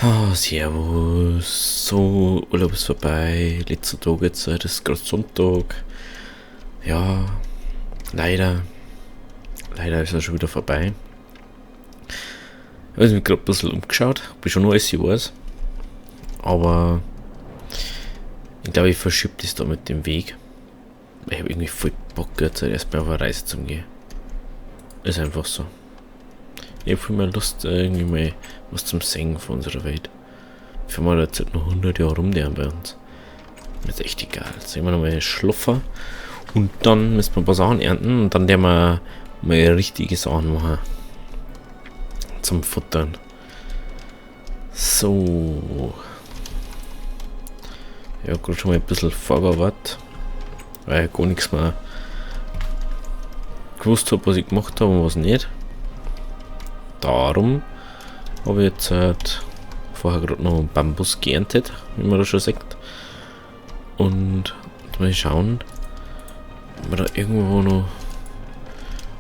Ah, servus. So, Urlaub ist vorbei. Letzter Tag jetzt, das ist gerade Sonntag. Ja, leider. Leider ist er schon wieder vorbei. Ich habe mich gerade ein bisschen umgeschaut, ob ich schon alles weiß. Aber ich glaube, ich verschiebe das da mit dem Weg. Ich habe irgendwie voll Bock, jetzt erstmal auf eine Reise zu gehen. Ist einfach so. Ich habe viel mehr Lust, irgendwie mal was zum Singen von unserer Welt. Für mal jetzt halt noch 100 Jahre rumdrehen bei uns. Das ist echt egal. Jetzt sehen wir nochmal Schluffer. Und dann müssen wir ein paar Sachen ernten und dann werden wir mal richtige Sachen machen. Zum Futtern. So. Ja, gerade schon mal ein bisschen vorgearbeitet. Weil ich gar nichts mehr gewusst habe, was ich gemacht habe und was nicht. Darum habe ich jetzt vorher gerade noch einen Bambus geerntet, wie man das schon sagt. Und mal schauen, ob wir da irgendwo noch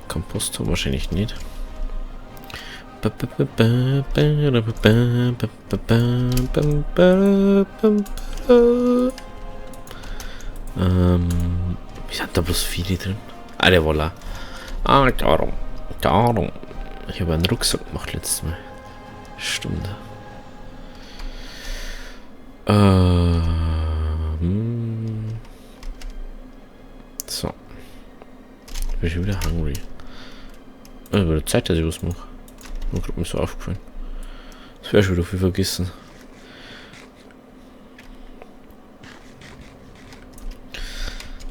Kompost haben, wahrscheinlich nicht. Wie sind da bloß viele drin? Ah, der voilà. Ah, darum. Darum. Ich habe einen Rucksack gemacht letztes Mal. Stimmt. So. Ich bin schon wieder hungry. Über der Zeit, dass ich was mache. Mir gerade so aufgefallen. Das wäre schon wieder viel vergessen.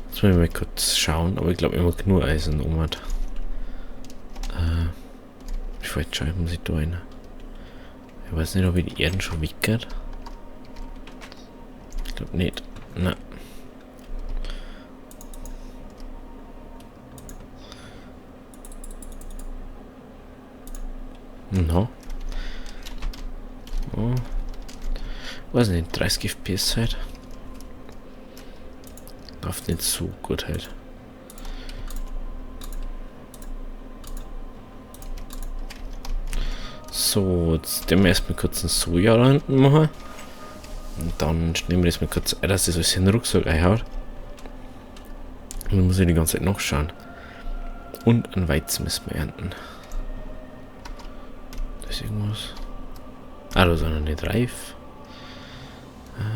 Jetzt muss ich mal kurz schauen, aber ich glaube, ich mag nur Eisen um hat. Ich wollte schauen, muss ich da rein. Ich weiß nicht, ob ich die Erden schon weggehört. Ich glaube nicht. Nein. No. Oh. Weiß nicht, 30 FPS halt. Läuft nicht so gut halt. So, jetzt den wir erstmal kurz einen Soja da hinten machen. Und dann nehmen wir das mal kurz, dass das alles in den Rucksack einhaut. Und dann muss ich die ganze Zeit nachschauen. Und ein Weizen müssen wir ernten. Da ist irgendwas. Ah, da ist er noch nicht reif.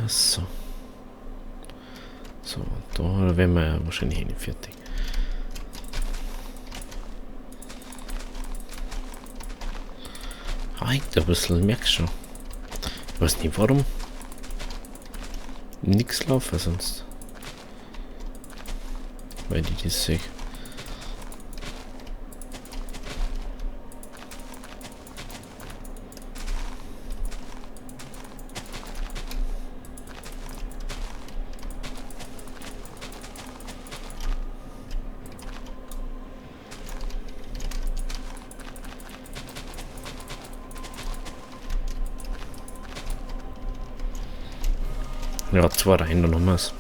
So. So, da werden wir ja wahrscheinlich nicht fertig. Halt ein bisschen, merkst schon. Ich weiß nicht warum. Nix laufen sonst. Weil ich das sehe. Ja, zwei rein, dann haben wir es.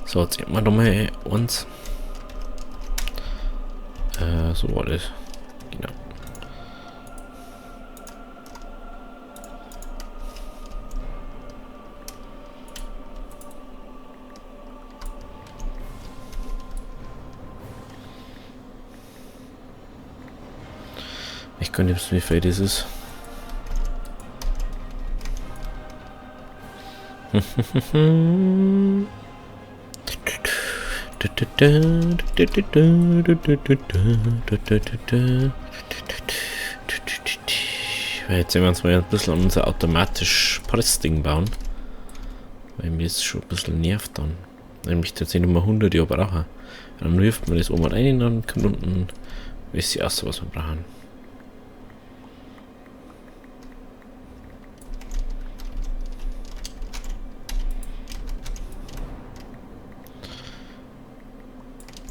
So, jetzt sehen wir nochmal uns. So war das. Genau. Ich kann nicht wissen, wie viel das ist. Jetzt sehen wir uns mal ein bisschen an unser automatisch Pressding bauen. Weil mir das schon ein bisschen nervt dann. Nämlich tatsächlich nur 100 Jahre brauchen. Dann wirft man das oben rein und dann kommt unten, wisst ihr erst, was wir brauchen.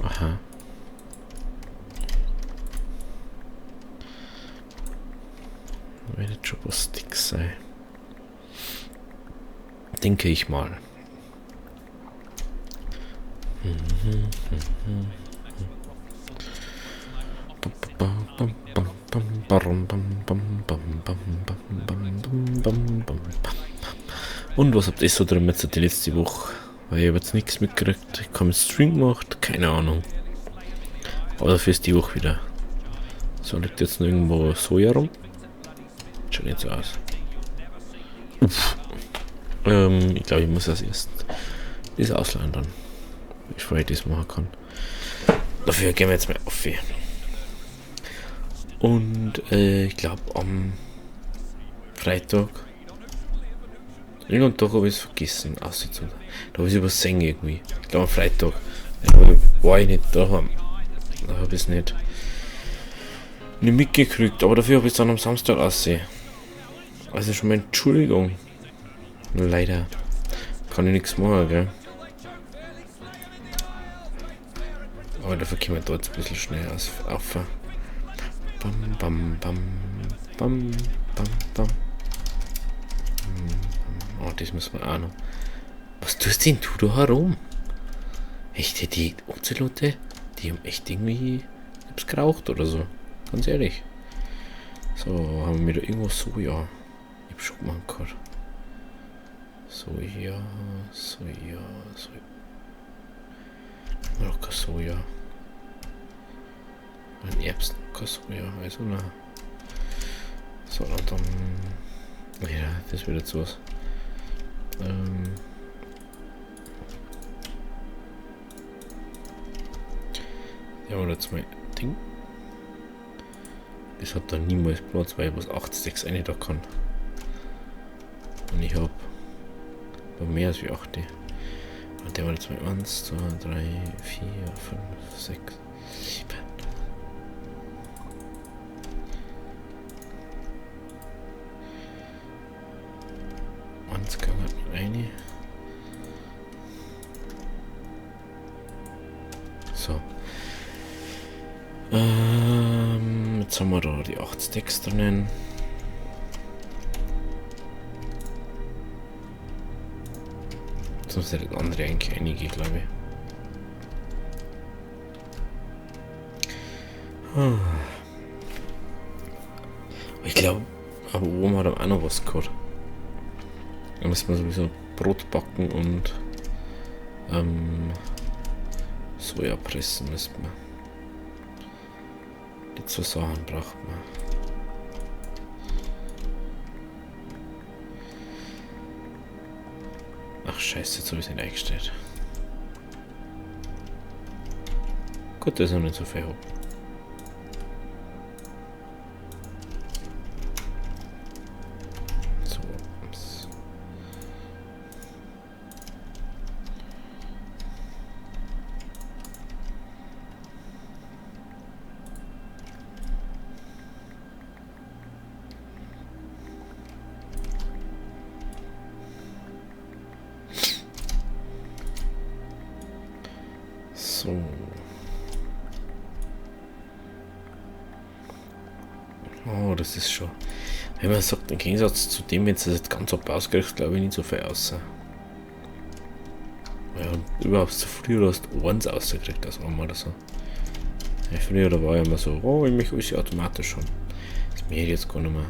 Aha. Wird schon was dick sein. Denke ich mal. Und was habt ihr so drin jetzt die letzte Woche? Weil ich habe jetzt nichts mitgekriegt. Ich habe einen Stream gemacht, keine Ahnung. Aber dafür ist die Woche wieder. So, liegt jetzt noch irgendwo Soja rum? Schaut nicht so aus. Uff. Ich glaube, ich muss das erst das ausleihen dann. Bevor ich das machen kann. Dafür gehen wir jetzt mal auf. Und ich glaube am Freitag. Irgendeinen Tag habe ich es vergessen auszuziehen. Da habe ich es übersehen irgendwie. Ich glaube am Freitag. War ich nicht daheim. Da habe ich es nicht mitgekriegt. Aber dafür habe ich es dann am Samstag ausgesehen. Also schon mal Entschuldigung. Leider. Kann ich nichts machen, gell? Aber dafür können wir dort ein bisschen schnell auf. Bam, bam, bam, bam, bam, bam. Oh, das müssen wir auch noch. Was tust denn du da herum? Echt, die Ozelote, die haben echt irgendwie hab's geraucht oder so. Ganz ehrlich. So, haben wir da irgendwo Soja? Ich hab schon mal gehört. Soja. Noch kein Soja. Ein Erbsen, kein Soja, also na. So, und dann. Ja, das wird jetzt was. Ja, aber jetzt mal Ding. Das hat dann niemals Platz, weil ich was 8 Stacks eine da kann. Und ich hab mehr als wie 8. Und der war jetzt mal 1, 2, 3, 4, 5, 6, 7. Eine. So. Jetzt haben wir da die 8 Stacks drinnen. Sonst hätte das andere eigentlich einige, glaube ich. Ich glaube, aber oben hat er auch noch was gehabt. Da müssen wir sowieso Brot backen und Soja pressen müssen wir. Die 2 Sachen braucht man. Ach scheiße, jetzt habe ich es nicht eingestellt. Gut, das ist noch nicht so viel. So. Oh, das ist schon. Wenn man sagt, im Gegensatz zu dem, wenn es das jetzt ganz ab auskriegst, glaube ich nicht so viel außer. Ja, und überhaupt zu früher hast du eins rausgekriegt als einmal oder so. Ja, früher da war ja immer so, oh, ich möchte alles automatisch schon. Das mehr jetzt gar nicht mehr.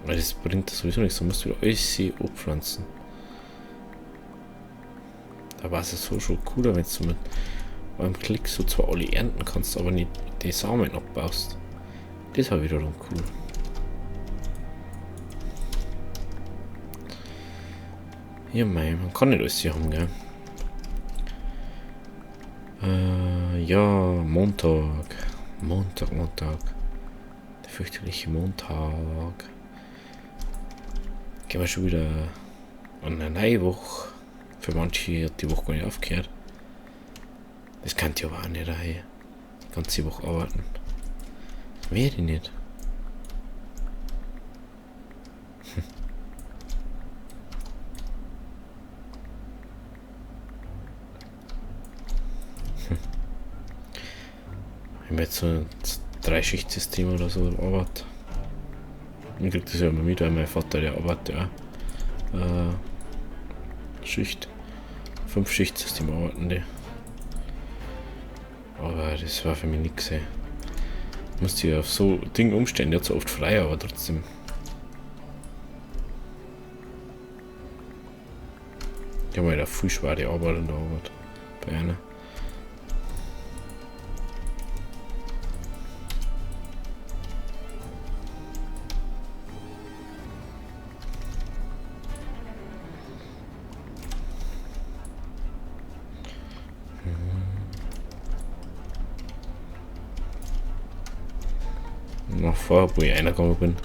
Weil das bringt sowieso nichts, du musst wieder alles abpflanzen. Da war es so schon cooler, wenn du mit beim Klick so zwar alle ernten kannst, aber nicht die Samen abbaust. Das war wiederum cool. Ja, mei, man kann nicht alles hier haben, gell? Ja, Montag. Der fürchterliche Montag. Gehen wir schon wieder an eine neue Woche. Für manche hat die Woche gar nicht aufgehört. Das kann ich aber auch nicht daher. Die ganze Woche arbeiten. Das wäre ich nicht. Wenn man jetzt so ein 3-Schicht-System oder so arbeitet. Ich krieg das ja immer mit, weil mein Vater, der arbeitet ja Schicht. 5-Schicht-System arbeiten die. Aber das war für mich nix, ey. Musste ja auf so Ding umstellen, der hat so oft frei, aber trotzdem. Ich habe ja viel schwere Arbeit in der Arbeit. Bei einer. Noch vorher, wo ich reingegangen bin,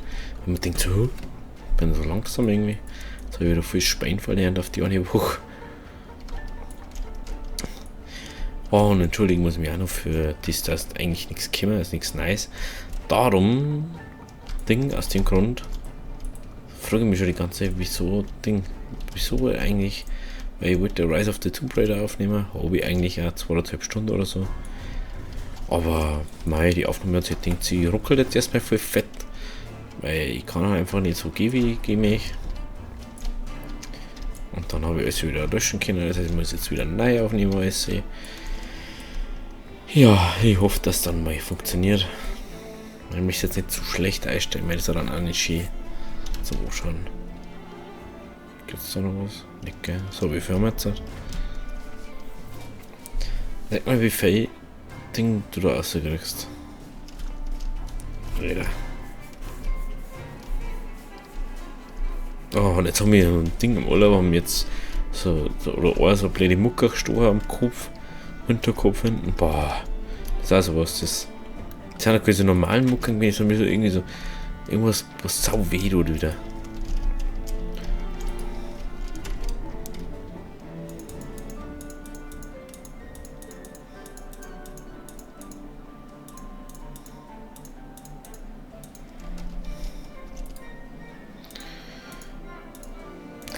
wenn man denkt so, bin so langsam irgendwie. Jetzt habe ich wieder viel Spein verlernt auf die eine Woche. Oh, und entschuldigen muss ich mich auch noch für das, dass eigentlich nichts käme, ist nichts nice. Darum, aus dem Grund, frage ich mich schon die ganze Zeit, wieso eigentlich, weil ich wollte Rise of the Tomb Raider aufnehmen, habe ich eigentlich auch 2,5 Stunden oder so. Aber mei, die Aufnahme hat sich gedacht, sie ruckelt jetzt erstmal voll fett, weil ich kann einfach nicht so gehen, wie ich gehe mich. Und dann habe ich alles wieder löschen können, das heißt, ich muss jetzt wieder neu aufnehmen, alles. Ja, ich hoffe, dass dann mal funktioniert. Ich möchte jetzt nicht zu schlecht einstellen, weil das dann auch nicht schön zum Anschauen. Gibt es da noch was? Nicht, gell? So, wie viel haben wir jetzt? Sag mal, wie viel Ding du da rauskriegst. Alter. Oh, und jetzt haben wir ein Ding im Urlaub, haben jetzt so eine blöde Mucke gestochen am Kopf, Hinterkopf hinten. Boah, das ist also was, das sind ja keine normalen Mucken gewesen, sondern so irgendwie so irgendwas, was sau weh tut wieder.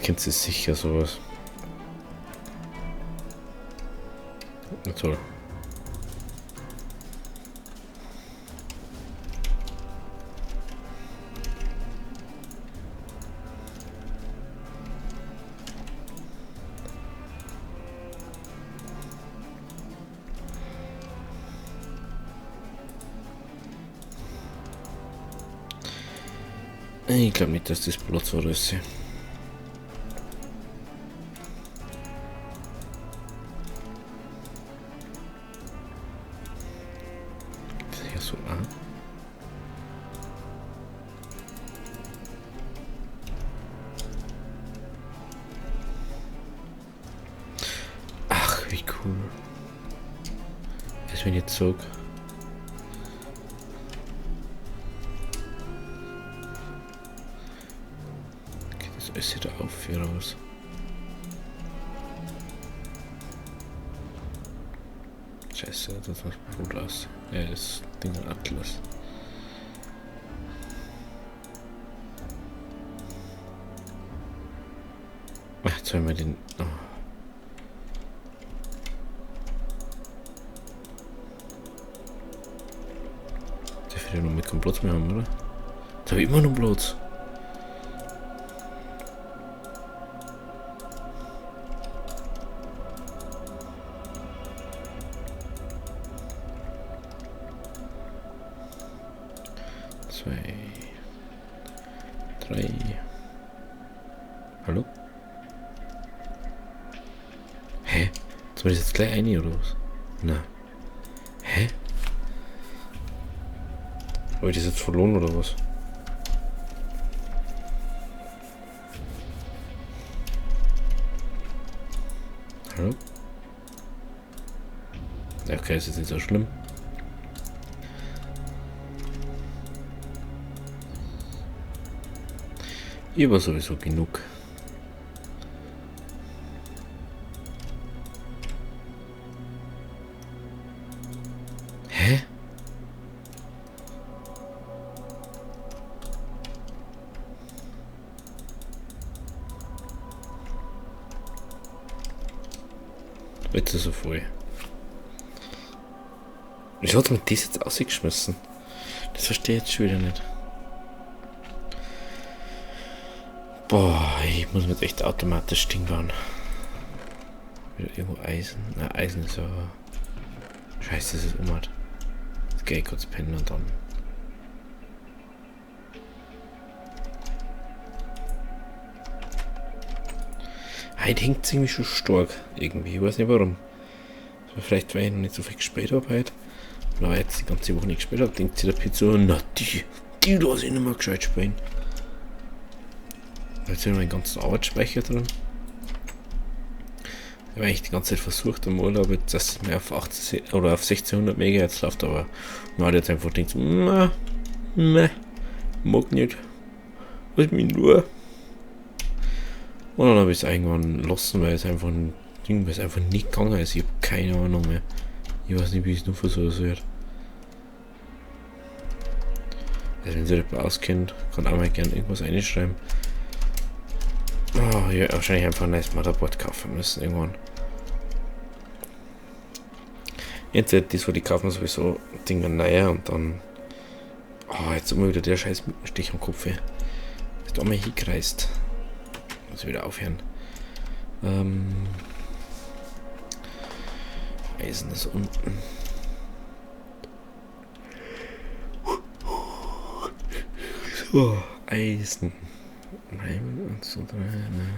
Kennst du sicher sowas? Na toll. Ich glaube nicht, dass das Platz war, das ist. So an. Ach, wie cool. Jetzt bin ich zurück. Geht das alles wieder auf hier raus. Scheiße, das sieht gut aus. Ja, das Ding Atlas. Ach, jetzt haben wir den. Oh. Der will ja noch mit keinen Platz mehr haben, oder? Da habe ich immer noch Platz. Zwei, drei. Hallo? Hä? Soll ich jetzt gleich ein oder was? Na. Hä? Habe ich das jetzt verloren oder was? Hallo? Ja, okay, ist jetzt nicht so schlimm. Ich war sowieso genug. Hä? Jetzt ist er voll. Wieso hat man das jetzt ausgeschmissen? Das verstehe ich jetzt schon wieder nicht. Boah, ich muss mir jetzt echt automatisch Ding bauen. Wieder irgendwo Eisen. Na, Eisen ist aber. Scheiße, das ist umhat. Jetzt gehe ich kurz pennen und dann. heute hängt es irgendwie schon stark. Irgendwie. Ich weiß nicht warum. Vielleicht, weil ich noch nicht so viel gespielt habe heute. Oder weil ich jetzt die ganze Woche nicht gespielt habe, denkt sich der Pizza, na die lasse ich nicht mehr gescheit spielen. Da ist ja noch ein ganzen Arbeitsspeicher drin. Ich habe eigentlich die ganze Zeit versucht im Urlaub, dass es mehr auf 18 oder auf 1600 MHz läuft, aber man hat jetzt einfach gedacht, mag nicht. Was mich nur. Und dann habe ich es irgendwann lassen, weil es einfach ein Ding, weil es einfach nicht gegangen ist. Ich habe keine Ahnung mehr. Ich weiß nicht, wie es nur versucht wird. Also wenn sich das auskennt, kann auch mal gerne irgendwas einschreiben. Oh, ja, wahrscheinlich einfach ein neues Motherboard kaufen müssen irgendwann. Jetzt das, wo die kaufen sowieso Dinge neuer und dann. Oh, jetzt immer wieder der scheiß Stich am Kopf. Ist da mal hingekreist. Muss wieder aufhören. Eisen ist unten. So, Eisen. Nein, und so drin.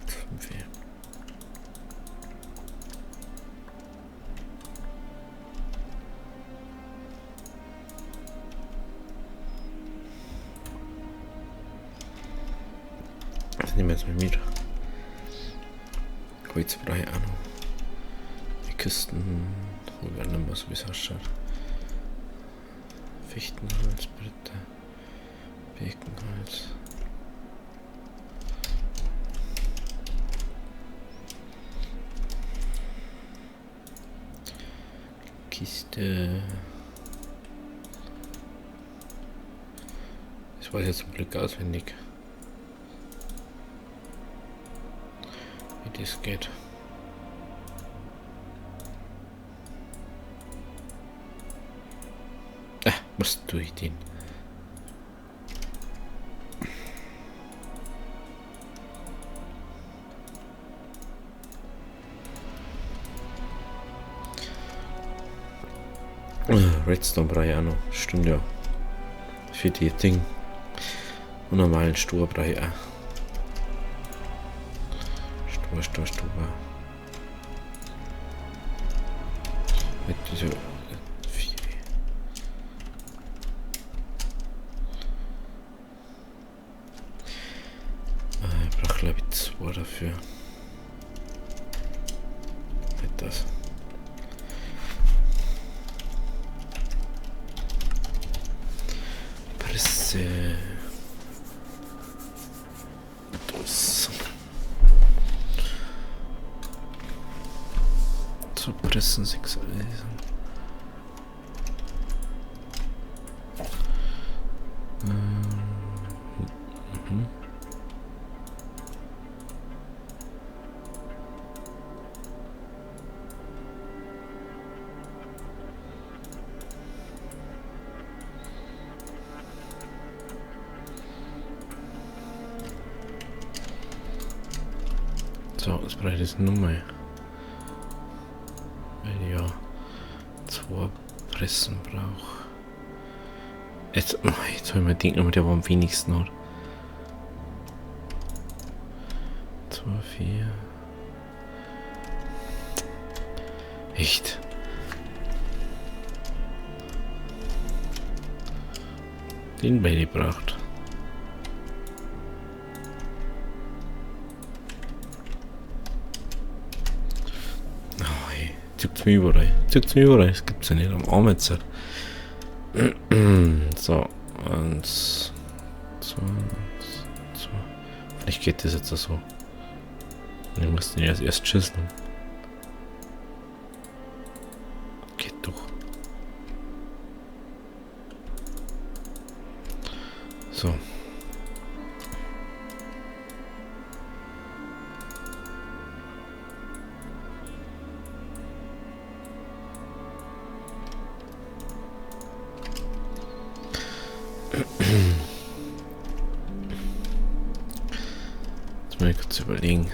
5. Das nehmen wir jetzt mal mit. Holz brauche ich auch noch. Die Kisten, wo wir nicht mehr so wie es ausschaut. Fichtenholz, Bretter, Birkenholz. Kiste. Das weiß ich jetzt zum Glück auswendig. Wie das geht. Was tue ich denn? Redstone brauche ich auch noch. Stimmt ja. Für die Ding. Und normalen Stur brauche ich auch. Stur. Mit dieser 4. Ich brauche glaube ich 2 dafür. Mit das. Presse. Das. So pressen 6 Eisen. So, das brauche ich jetzt nur mal. Weil ich ja 2 Pressen brauche. Jetzt habe ich mir den nochmal, der war am wenigsten hat. 2, 4. Echt? Den beide braucht. Zieht's mir überall. Das gibt's ja nicht am Arm jetzt. So, 1, 2. Vielleicht geht das jetzt so. Ich muss den erst schüsseln. Geht doch. So. Jetzt mal kurz überlegen.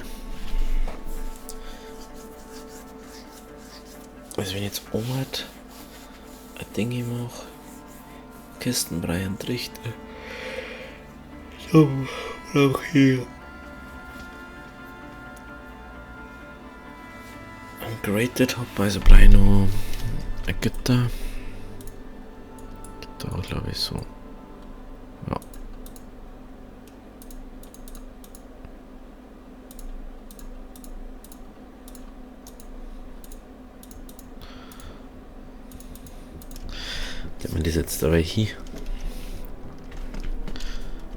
Also wenn ich jetzt oben halt ein Ding mache, Kistenbrei und Trichter, So, auch hier. Graded Hop, also bleibt noch ein Gitter. Da glaube ich so. Ja. Der man das jetzt dabei hier.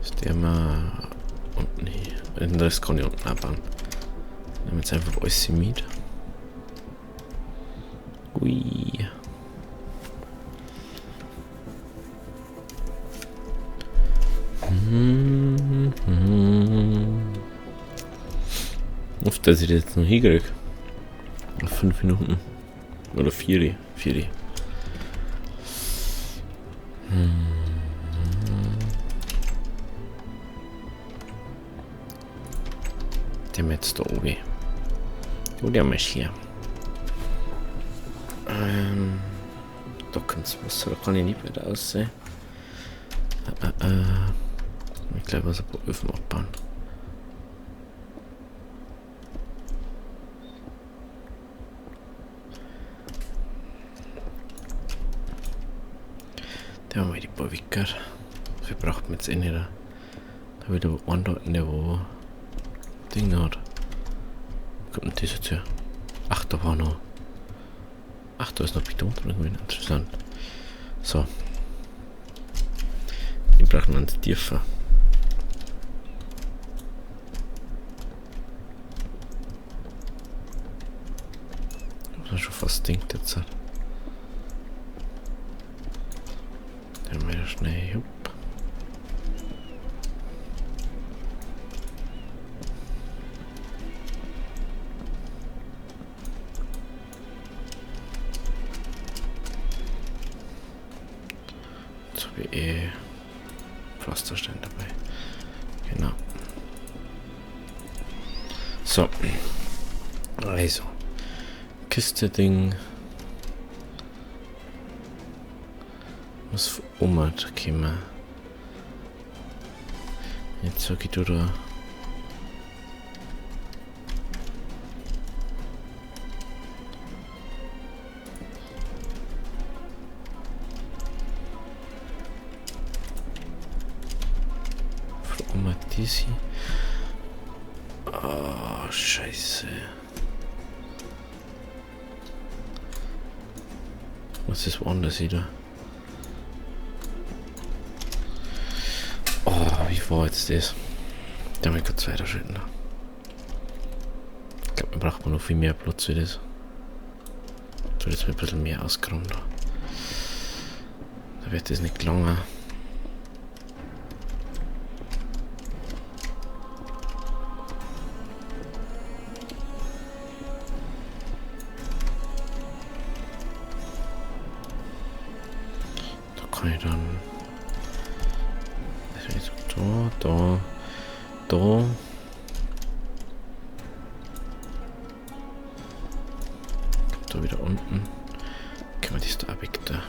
Ist der mal unten hier. Den Rest kann ich unten abbauen. Nehmen jetzt einfach alles mit. Ui. Oft, dass ich das jetzt noch hinkriege. Auf 5 Minuten. Oder 4. Der mit jetzt da oben. Oh, der ist hier. Da kommt das Wasser, da kann ich nicht weiter aussehen. Ich glaube, was ein paar Öfen abbauen. Da haben wir die paar Wicker. Das braucht man jetzt eh nicht. Da wieder einen da in der wo Ding hat. Kommt denn das jetzt her? Ach, da war noch. Ach, da ist noch Beton drin. Interessant. So. Die brauchen wir uns tiefer. Das schon fast stinkt jetzt. Dann mal schnell. Jupp. Jetzt habe ich Pflasterstein dabei. Genau. So. Also. Kiste-Ding. Was für Oma kommen. Jetzt sag ich da. Für Oma Dizzy. Oh, Scheiße. Was ist woanders wieder? Oh, wie war jetzt das? Da haben wir kurz weiterschritten. Ich glaube, man braucht noch viel mehr Platz für das. Ich will jetzt ein bisschen mehr ausgeräumt. Da wird das nicht lange. Kann ich dann da wieder unten können wir das da weg da.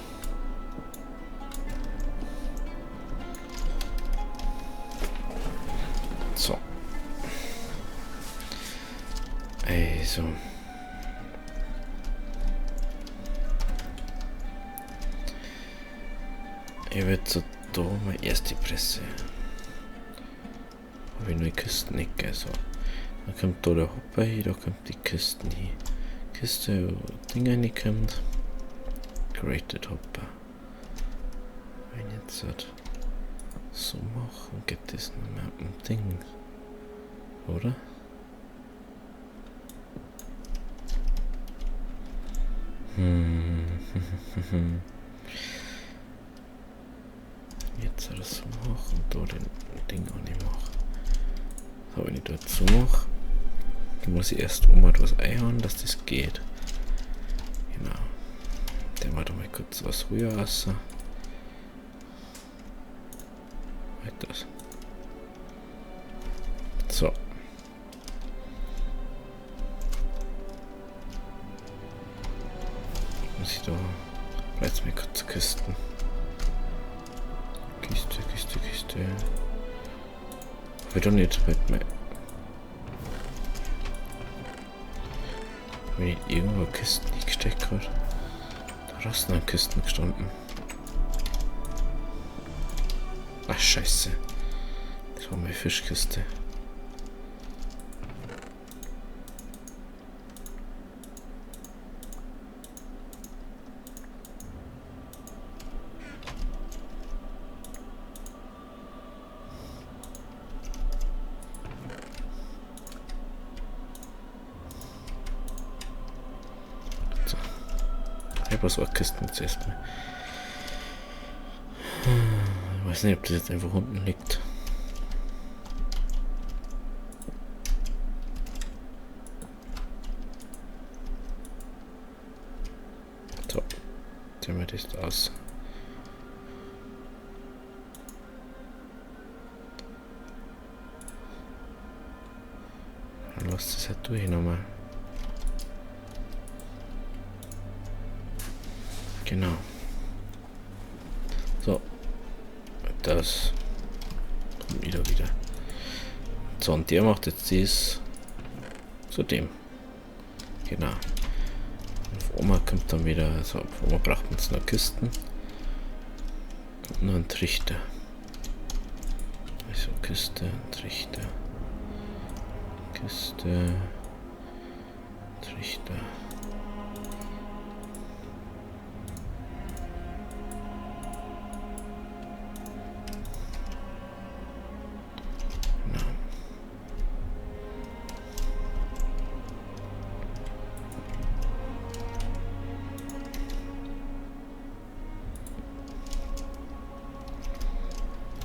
So, also ich würde so da meine erste Presse. Habe ich nur die Küstenecke. So. Dann kommt da der Hopper hin, da kommt die Kiste hin. Kiste, wo das Ding reinkommt. Graded Hopper. Wenn ich jetzt halt so mache, geht das nicht mehr mit dem Ding. Oder? Jetzt soll das so machen und da den Ding auch nicht machen. So, wenn ich dort so mache, dann muss ich erst etwas einhauen, dass das geht. Genau. Dann war da mal kurz was höher raus. Das. So. Muss ich da jetzt mal kurz Kisten. Kiste. Hab ich doch nicht halt mehr. Hab ich nicht irgendwo Kisten nicht gesteckt gerade? Da hast du an Kisten gestanden. Ach scheiße. Das war meine Fischkiste. Ich habe so eine Kiste jetzt erstmal. Ich weiß nicht, ob das jetzt einfach unten liegt. So, sehen wir das aus. Dann lass das halt durch nochmal. Genau. So. Das kommt wieder. So, und der macht jetzt das zu dem. Genau. Auf Oma kommt dann wieder, also auf Oma braucht man jetzt noch Kisten. Und noch ein Trichter. Also Kiste, Trichter. Kiste, Trichter.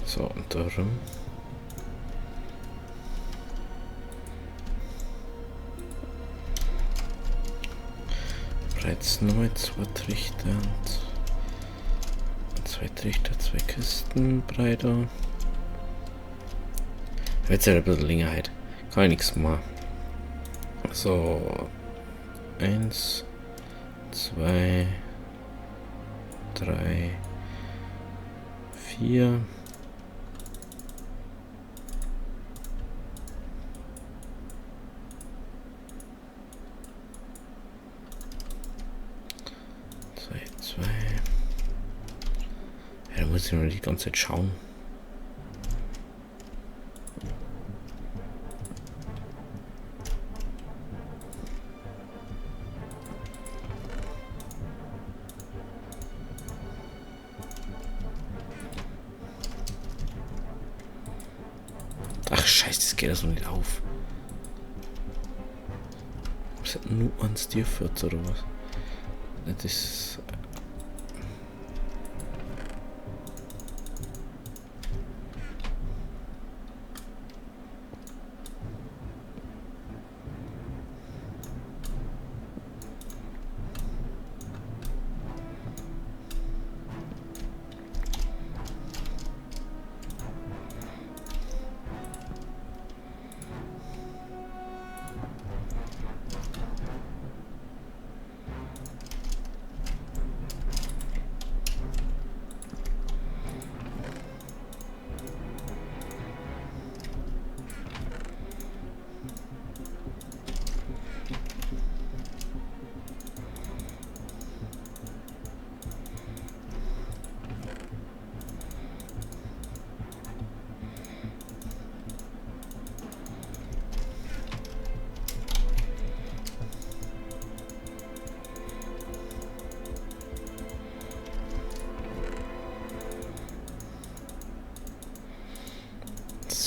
So, und darum. Bereits nochmal 2 Trichter und 2 Trichter, 2 Kisten breiter. Jetzt halt ein bisschen länger halt. Kann ich nichts machen. So. 1, 2, 3, 4. Ja, da muss ich nur die ganze Zeit schauen. Ach scheiße, das geht ja so nicht auf. Was hat nur ans Tier führt oder was? Das ist.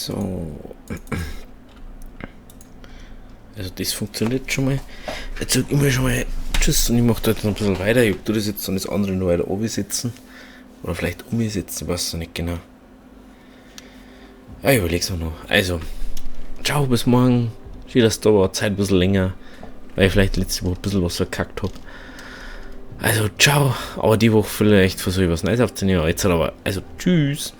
So. Also das funktioniert schon mal. Jetzt sag ich mir schon mal Tschüss und ich mache da jetzt noch ein bisschen weiter. Ich tue das jetzt dann das andere nur weiter oben sitzen. Oder vielleicht um mich sitzen, ich weiß es nicht genau. Ja, ich überleg's mir noch. Also, ciao, bis morgen. Schön, dass da war, Zeit ein bisschen länger, weil ich vielleicht letzte Woche ein bisschen was verkackt habe. Also, ciao. Aber die Woche vielleicht versuche ich was Neues aufzunehmen. Jetzt aber, also, tschüss.